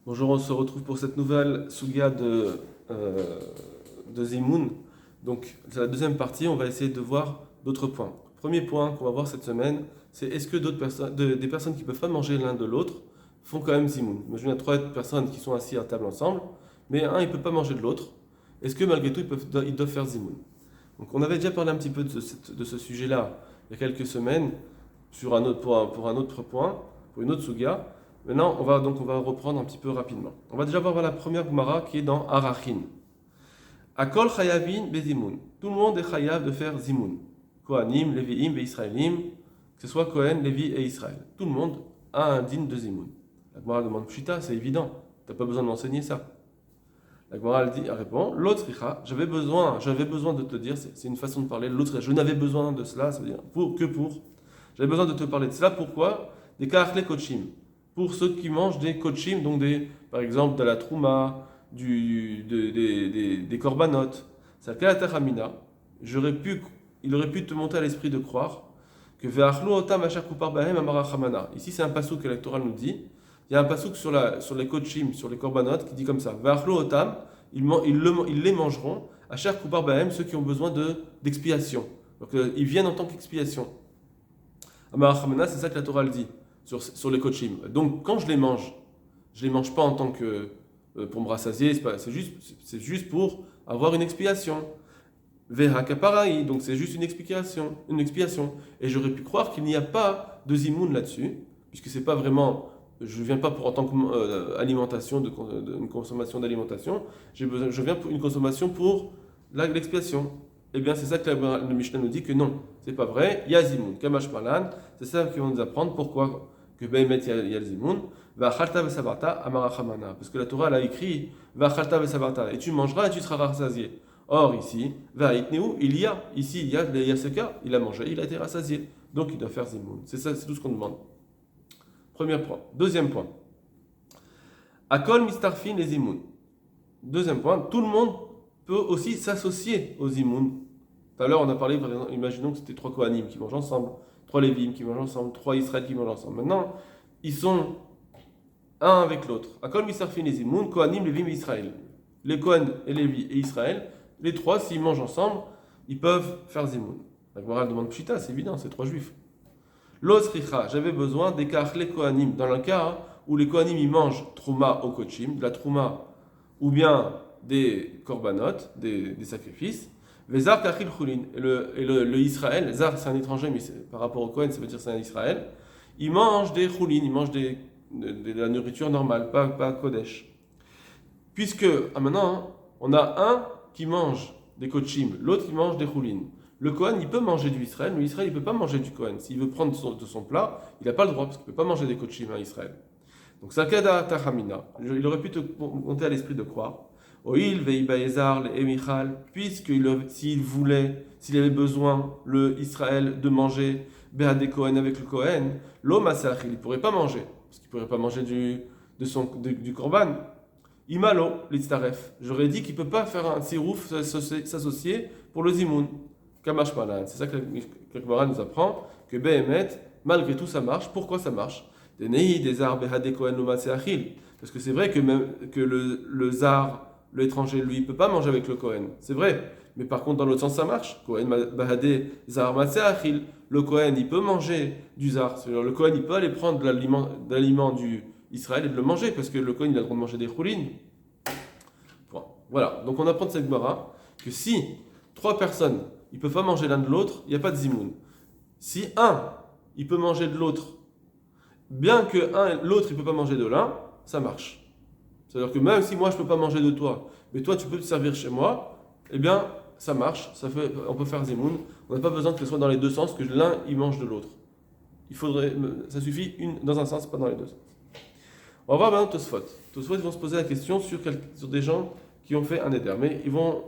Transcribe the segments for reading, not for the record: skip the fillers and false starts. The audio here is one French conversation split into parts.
Bonjour, on se retrouve pour cette nouvelle sugia de Zimoun. Donc, c'est la deuxième partie, on va essayer de voir d'autres points. Premier point qu'on va voir cette semaine, c'est est-ce que des personnes qui ne peuvent pas manger l'un de l'autre font quand même Zimoun. Imagine, il y a trois personnes qui sont assises à table ensemble, mais un, il ne peut pas manger de l'autre. Est-ce que malgré tout, ils doivent faire Zimoun? Donc, on avait déjà parlé un petit peu de ce sujet-là il y a quelques semaines, pour un autre point, pour une autre sugia. Maintenant, on va reprendre un petit peu rapidement. On va déjà voir la première Gemara qui est dans Arachin. Akol chayavin bezimun. Tout le monde est chayav de faire zimun. Kohanim, Lévi'im et Israélim, que ce soit Kohen, Lévi et Israël. Tout le monde a un digne de zimun. La Gemara demande Pshita, c'est évident. Tu n'as pas besoin de m'enseigner ça. La Gemara elle répond L'autre j'avais besoin de te dire, c'est une façon de parler. L'autre, je n'avais besoin de cela, ça veut dire J'avais besoin de te parler de cela. Pourquoi? Des ka'achle kochim. Pour ceux qui mangent des kochim, donc par exemple de la trouma, des korbanot. C'est le il aurait pu te monter à l'esprit de croire que ve'achlu otam asher kupar bahem amarachamana. Ici, c'est un passouk que la Torah nous dit. Il y a un passouk sur les kochim, sur les korbanot, qui dit comme ça ve'achlu otam, ils les mangeront, asher kupar bahem, ceux qui ont besoin d'expiation. Donc, ils viennent en tant qu'expiation. Amarachamana, c'est ça que la Torah le dit sur les kochim. Donc, quand je les mange pas en tant que pour me rassasier, c'est juste pour avoir une expiation. Veha kaparai, donc c'est juste une expiation. Et j'aurais pu croire qu'il n'y a pas de zimoun là-dessus, puisque c'est pas vraiment, je viens pas pour en tant qu'alimentation, une consommation d'alimentation, je viens pour une consommation pour l'expiation. Eh bien, c'est ça que le Mishnah nous dit que non, c'est pas vrai. Il y a zimoun, kamash malan, c'est ça qu'ils vont nous apprendre. Pourquoi que Behemet il y a le zimoun. Va'achalta ve'savarta amarachamana. Parce que la Torah elle a écrit Va'achalta ve'savarta. Et tu mangeras et tu seras rassasié. Or ici, Va'itneu, il y a ce cas, il a mangé, il a été rassasié. Donc il doit faire zimoun. C'est ça, c'est tout ce qu'on demande. Premier point. Deuxième point. Akol mistarfin les zimoun. Deuxième point. Tout le monde peut aussi s'associer aux zimoun. Tout à l'heure on a parlé, par exemple, imaginons que c'était trois Kohanim qui mangent ensemble, trois Lévim qui mangent ensemble, trois Israël qui mangent ensemble. Maintenant, ils sont un avec l'autre. Akol misarfin les zimoun, Kohanim, Lévim et Israël. Les Kohen et Lévi et Israël, les trois, s'ils mangent ensemble, ils peuvent faire zimoun. La Gemara demande Pshita, c'est évident, c'est trois juifs. L'osricha, j'avais besoin des kachle Kohanim. Dans le cas où les Kohanim ils mangent trouma au kochim, de la trouma ou bien des korbanot, des sacrifices. Vezar kachil chulin. Et le Israël, Zar c'est un étranger, mais par rapport au Kohen, ça veut dire c'est un Israël. Ils mangent des chulin, ils mangent de la nourriture normale, pas kodesh. Puisque, maintenant, on a un qui mange des kochim, l'autre qui mange des chulin. Le Kohen, il peut manger du Israël, mais Israël, il ne peut pas manger du Kohen. S'il veut prendre de son plat, il n'a pas le droit, parce qu'il ne peut pas manger des kochim à Israël. Donc, Sakada Tachamina, il aurait pu te monter à l'esprit de croire. Oil, Veibaezar, et Michal, puisque s'il avait besoin, le Israël, de manger Behadé Kohen avec le Kohen, l'homme il ne pourrait pas manger, parce qu'il ne pourrait pas manger du Korban. Imalo, l'Itztaref. J'aurais dit qu'il ne peut pas faire un tsirouf, s'associer pour le Zimoun. Kamash Malan. C'est ça que la Gemara nous apprend, que Behemet, malgré tout, ça marche. Pourquoi ça marche? Des arbres Behadé Kohen Achil. Parce que c'est vrai que le Zar, l'étranger, lui, il ne peut pas manger avec le Kohen. C'est vrai. Mais par contre, dans l'autre sens, ça marche. Kohen Bahadé Zar Achil. Le Kohen, il peut manger du Zar. C'est-à-dire, le Kohen, il peut aller prendre de l'aliment du Israël et de le manger, parce que le Kohen, il a le droit de manger des choulines. Voilà. Donc, on apprend de cette Gemara que si trois personnes, ils ne peuvent pas manger l'un de l'autre, il n'y a pas de zimoun. Si un, il peut manger de l'autre, bien que l'autre, il ne peut pas manger de l'un, ça marche. C'est-à-dire que même si moi, je ne peux pas manger de toi, mais toi, tu peux te servir chez moi, eh bien, ça marche, on peut faire zimoun. On n'a pas besoin que ce soit dans les deux sens, que l'un, il mange de l'autre. Ça suffit dans un sens, pas dans les deux sens. On va voir maintenant Tosfot. Tosfot, ils vont se poser la question sur des gens qui ont fait un éder. Mais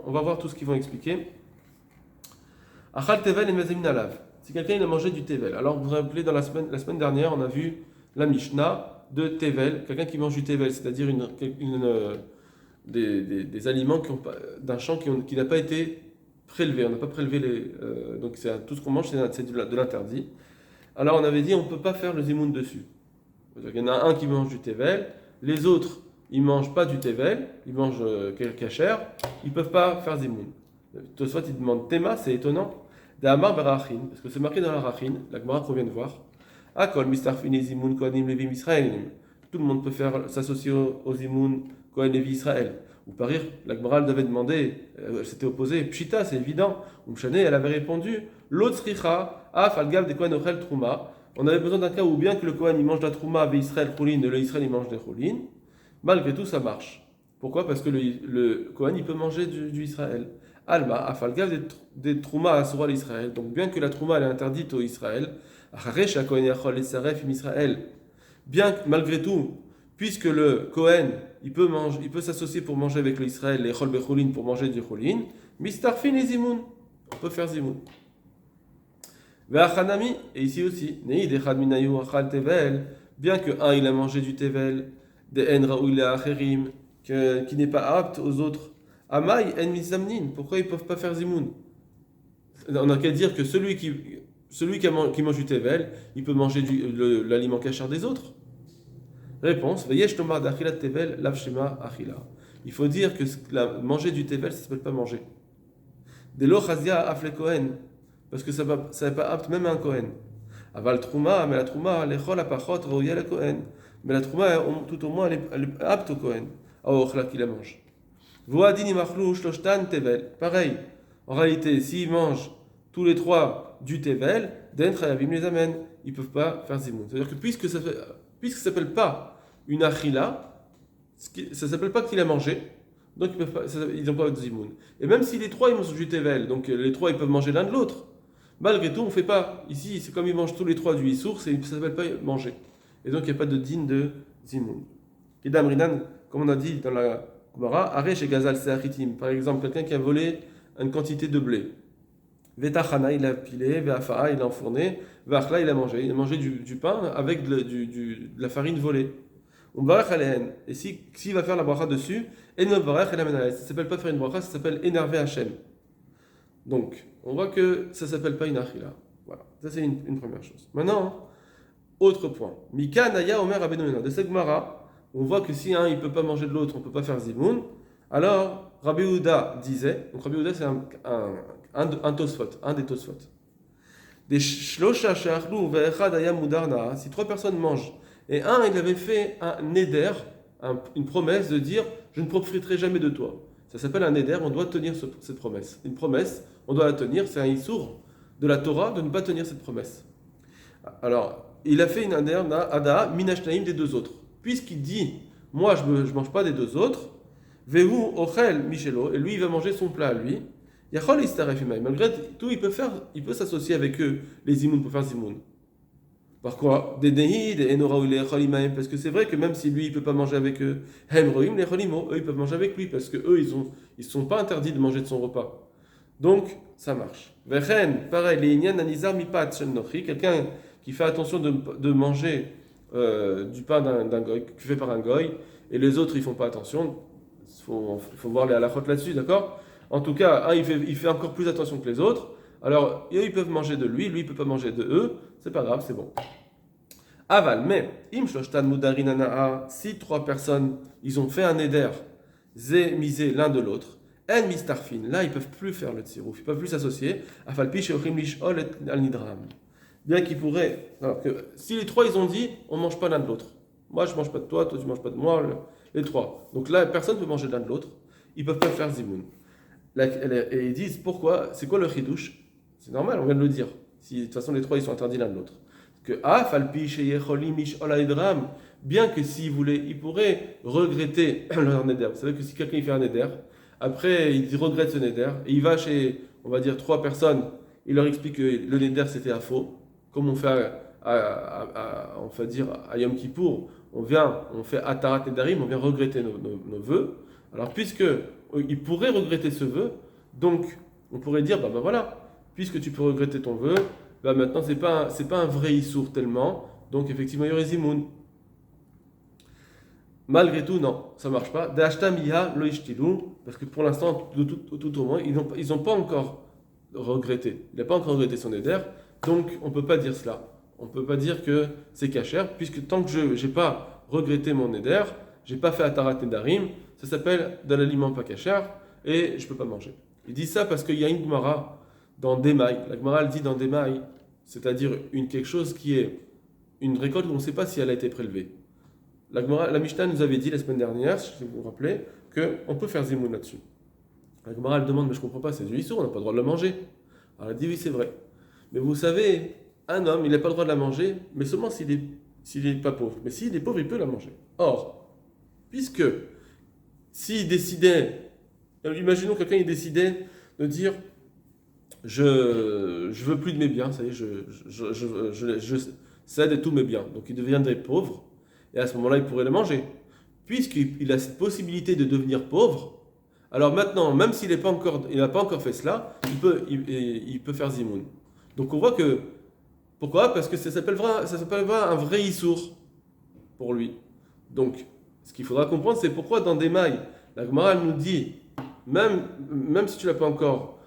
on va voir tout ce qu'ils vont expliquer. Achal tevel et mezemin alav. Si quelqu'un il a mangé du tevel. Alors vous vous rappelez, la semaine dernière, on a vu la Mishnah de tevel. Quelqu'un qui mange du tevel, c'est-à-dire des aliments d'un champ qui n'a pas été prélevé. On n'a pas prélevé donc tout ce qu'on mange, c'est de l'interdit. Alors on avait dit on ne peut pas faire le zimoun dessus. Il y en a un qui mange du tevel, les autres ils ne mangent pas du tevel, ils mangent quel kasher, ils ne peuvent pas faire zimoun. Tosfot, il demande Tema, c'est étonnant. D'Amar Berachin, parce que c'est marqué dans la Rachin, la Gemara qu'on vient de voir. Akol mistarfin zimoun kohanim levim Israël. Tout le monde peut faire s'associer aux zimoun kohen levi Israël. Ou par rire, la Gemara elle devait demander, elle s'était opposée, Pshita, c'est évident. Umshane, elle avait répondu, l'autre sricha, af al-gav de kohen ochel trouma. On avait besoin d'un cas où bien que le kohen il mange de la trouma avec Israël choulin, et le Israël il mange des choulin, malgré tout ça marche. Pourquoi? Parce que le kohen il peut manger du Israël. Alma, afalgav des trouma à l'Israël. Donc bien que la trouma elle est interdite au Israël, bien que malgré tout, puisque le Kohen il peut s'associer pour manger avec l'Israël, les chol becholin pour manger du cholin, mistarfin et zimoun, on peut faire zimoun. Ve'achanami, et ici aussi, neid echad minayu achal tevel, bien que un il a mangé du tevel, de en raoul acherim, qui n'est pas apte aux autres. Amai en misamnin, pourquoi ils ne peuvent pas faire zimoun? On n'a qu'à dire que celui qui mange du tevel, il peut manger l'aliment kasher des autres. Réponse, veyesh tomar d'achilat tevel lavshema achila. Il faut dire que manger du tevel, ça ne s'appelle pas manger. De lo chazia afle kohen, parce que ça n'est pas apte même à un kohen. Aval trouma, mais la trouma, lechol apachot roya le kohen. Mais la trouma, tout au moins, elle est apte au kohen, à ochla qui la mange. Pareil, en réalité, s'ils mangent tous les trois du tevel, les amène, ils ne peuvent pas faire zimoun. C'est-à-dire que puisque ça ne s'appelle pas une achila, ça ne s'appelle pas qu'il a mangé, donc ils n'ont pas de zimoun. Et même si les trois ils mangent du tevel, donc les trois ils peuvent manger l'un de l'autre, malgré tout on ne fait pas. Ici, c'est comme ils mangent tous les trois du issour, ça ne s'appelle pas manger. Et donc il n'y a pas de din de zimoun. Kedam rinan, comme on a dit dans la Aresh et Gazal Seachitim. Par exemple, quelqu'un qui a volé une quantité de blé. Vetachana, il a pilé, Veafa'a, il a enfourné, Veachla, il a mangé. Il a mangé du pain avec de la farine volée. On barach alehen. Et s'il va faire la bracha dessus, Eno barach el amenalet. Ça ne s'appelle pas faire une bracha, ça s'appelle énerver Hachem. Donc, on voit que ça ne s'appelle pas une achila. Voilà, ça c'est une première chose. Maintenant, autre point. Mika Naya Omer Rabbeinu Yonah. De cette Gemara, on voit que si un il ne peut pas manger de l'autre, on ne peut pas faire zimoun. Alors, Rabbi Yehuda disait, donc Rabbi Yehuda c'est un tosfot, un des tosfot. Des shlosha she'achlu ve'echad hayam mudarna. Si trois personnes mangent, et un il avait fait un neder, une promesse de dire je ne profiterai jamais de toi. Ça s'appelle un neder, on doit tenir cette promesse. Une promesse, on doit la tenir, c'est un issour de la Torah de ne pas tenir cette promesse. Alors, il a fait une neder ada minashnaim des deux autres. Puisqu'il dit, moi je ne mange pas des deux autres, Vehu ochel michelo, et lui il va manger son plat à lui, Yachol istarefimai. Malgré tout, il peut s'associer avec eux, les zimoun, pour faire zimoun. Par quoi? Des nehid, des enoraou, les cholimaim, parce que c'est vrai que même si lui il ne peut pas manger avec eux, hemroim, les cholimo, eux ils peuvent manger avec lui, parce que eux ils sont pas interdits de manger de son repas. Donc, ça marche. Vechen, pareil, les inyan anizar mipat shen nochi, quelqu'un qui fait attention de manger du pain d'un goy, fait par un goy, et les autres ils font pas attention. Il faut voir les halachot là-dessus, d'accord? En tout cas, un il fait encore plus attention que les autres. Alors, eux ils peuvent manger de lui il peut pas manger de eux. C'est pas grave, c'est bon. Aval, mais im shloshtan mudarin anaa, si trois personnes ils ont fait un éder, zé misé l'un de l'autre, en mistarfin, là ils peuvent plus faire le tsirouf, ils peuvent plus s'associer. Afal pi sheochim lishol et al nidram. Bien qu'ils pourraient. Alors que si les trois ils ont dit on ne mange pas l'un de l'autre. Moi je ne mange pas de toi, toi tu ne manges pas de moi, les trois. Donc là personne ne peut manger l'un de l'autre. Ils ne peuvent pas faire zimoun. Et ils disent pourquoi? C'est quoi le chidouche? C'est normal, on vient de le dire. Si de toute façon les trois ils sont interdits l'un de l'autre. Que falpi sheyecholim lishol al nidram, bien que s'ils voulaient, ils pourraient regretter leur neder. Vous savez que si quelqu'un il fait un neder, après il regrette ce neder, et il va chez, on va dire, trois personnes, il leur explique que le neder c'était à faux. Comme on fait on va dire à Yom Kippour, on fait Atarat Nedarim, on vient regretter nos vœux. Alors puisque il pourrait regretter ce vœu, donc on pourrait dire bah voilà, puisque tu peux regretter ton vœu, bah maintenant c'est pas un vrai issour tellement, donc effectivement il y aurait zimoun. Malgré tout non, ça marche pas. D'ashtamiya lo ishtilu, parce que pour l'instant tout au moins ils n'ont pas encore regretté. Il n'a pas encore regretté son éder. Donc, on ne peut pas dire cela. On ne peut pas dire que c'est cachère, puisque tant que je n'ai pas regretté mon éder, j'ai pas fait Atarat Nedarim, ça s'appelle de l'aliment pas cachère et je peux pas manger. Il dit ça parce qu'il y a une Gemara dans Démaï. La Gemara elle dit dans Démaï, c'est-à-dire quelque chose qui est une récolte où on ne sait pas si elle a été prélevée. La Mishnah nous avait dit la semaine dernière, si vous vous rappelez, qu'on peut faire zimoun là-dessus. La Gemara elle demande, mais je ne comprends pas, c'est du issour, on n'a pas le droit de la manger. Alors elle dit, oui, c'est vrai. Mais vous savez, un homme, il n'a pas le droit de la manger, mais seulement s'il est pas pauvre. Mais s'il est pauvre, il peut la manger. Or, puisque s'il décidait, imaginons quelqu'un il décidait de dire, je veux plus de mes biens, ça y est, je cède tous mes biens. Donc il deviendrait pauvre. Et à ce moment-là, il pourrait le manger. Puisqu'il a cette possibilité de devenir pauvre, alors maintenant, même s'il n'a pas encore fait cela, il peut faire zimoun. Donc on voit que, pourquoi? Parce que ça s'appellera un vrai issour pour lui. Donc, ce qu'il faudra comprendre, c'est pourquoi dans des mailles, la Gemara nous dit, même si tu n'as pas encore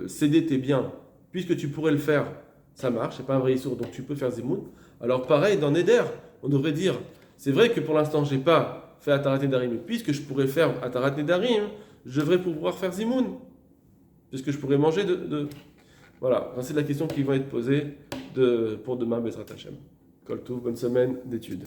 cédé tes biens, puisque tu pourrais le faire, ça marche, c'est pas un vrai issour, donc tu peux faire zimoun. Alors pareil, dans Neder, on devrait dire, c'est vrai que pour l'instant, je n'ai pas fait Atarat Nedarim, mais puisque je pourrais faire Atarat Nedarim, je devrais pouvoir faire zimoun, puisque je pourrais manger Voilà, c'est la question qui va être posée pour demain, Bezrat Hashem. Kol Tov, bonne semaine d'études.